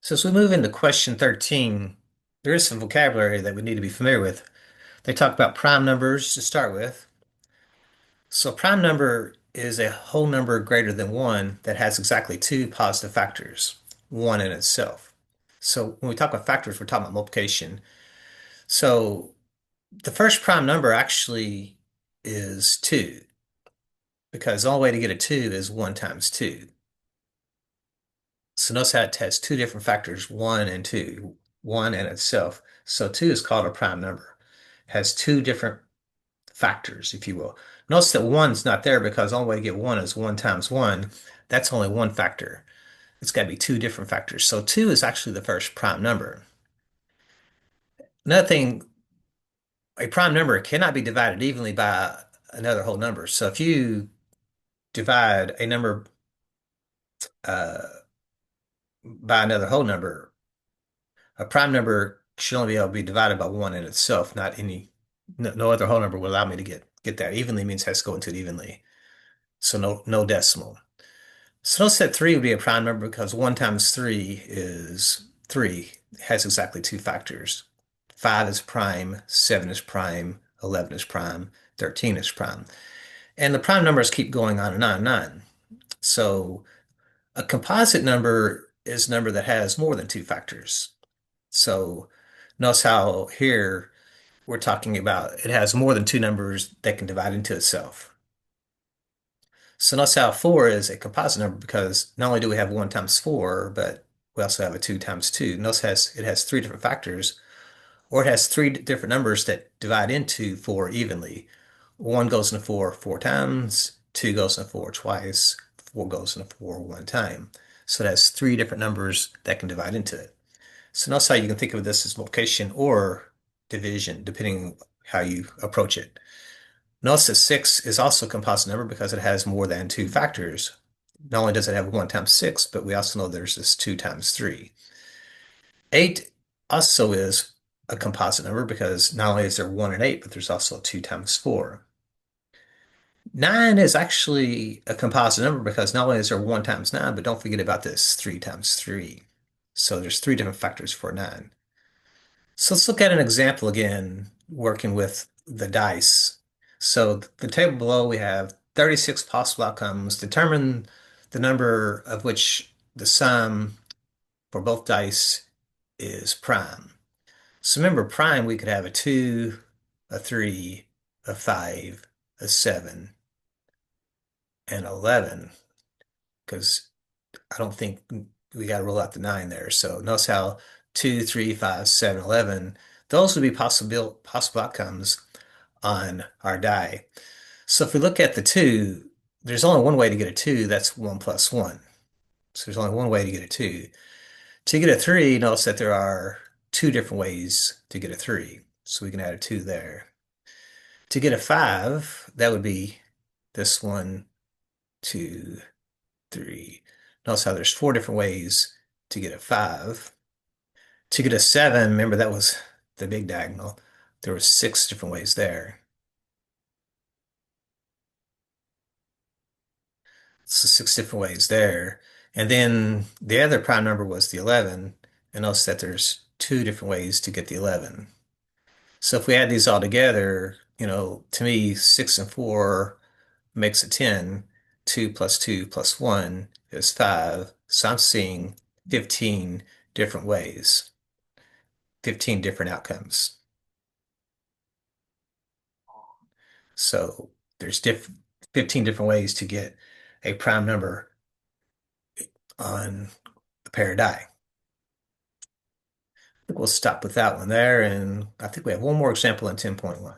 So as we move into question 13, there is some vocabulary that we need to be familiar with. They talk about prime numbers to start with. So a prime number is a whole number greater than one that has exactly two positive factors, one in itself. So when we talk about factors, we're talking about multiplication. So the first prime number actually is 2 because the only way to get a 2 is 1 times 2. So notice how it has two different factors, 1 and 2, 1 in itself. So 2 is called a prime number. Has two different factors, if you will. Notice that 1's not there because the only way to get 1 is 1 times 1. That's only one factor. It's got to be two different factors. So 2 is actually the first prime number. Another thing, a prime number cannot be divided evenly by another whole number. So if you divide a number uh, by another whole number, a prime number should only be able to be divided by 1 in itself, not no other whole number will allow me to get that. Evenly means has to go into it evenly. So no decimal. So notice that 3 would be a prime number because 1 times 3 is 3. It has exactly two factors. 5 is prime, 7 is prime, 11 is prime, 13 is prime. And the prime numbers keep going on and on and on. So a composite number is a number that has more than two factors. So notice how here we're talking about it has more than two numbers that can divide into itself. So notice how 4 is a composite number because not only do we have 1 times 4, but we also have a 2 times 2. Notice it has three different factors, or it has three different numbers that divide into 4 evenly. 1 goes into 4 four times, 2 goes into 4 twice, 4 goes into 4 one time. So it has three different numbers that can divide into it. So notice how you can think of this as multiplication or division, depending how you approach it. Notice that 6 is also a composite number because it has more than two factors. Not only does it have 1 times 6, but we also know there's this 2 times 3. 8 also is a composite number because not only is there 1 and 8, but there's also 2 times 4. 9 is actually a composite number because not only is there 1 times 9, but don't forget about this 3 times 3. So there's three different factors for 9. So let's look at an example again, working with the dice. So the table below, we have 36 possible outcomes. Determine the number of which the sum for both dice is prime. So remember, prime, we could have a 2, a 3, a 5, a 7, and 11, because I don't think we got to rule out the 9 there. So notice how 2, 3, 5, 7, 11, those would be possible outcomes on our die. So if we look at the 2, there's only one way to get a 2, that's 1 plus 1. So there's only one way to get a 2. To get a 3, notice that there are two different ways to get a 3. So we can add a 2 there. To get a 5, that would be this 1, 2, 3. Notice how there's four different ways to get a 5. To get a 7, remember that was the big diagonal. There were six different ways there. So six different ways there. And then the other prime number was the 11. And notice that there's two different ways to get the 11. So if we add these all together, to me, 6 and 4 makes a 10. 2 plus 2 plus 1 is 5. So I'm seeing 15 different ways, 15 different outcomes. So there's 15 different ways to get a prime number on the pair of die. I think we'll stop with that one there, and I think we have one more example in 10.1.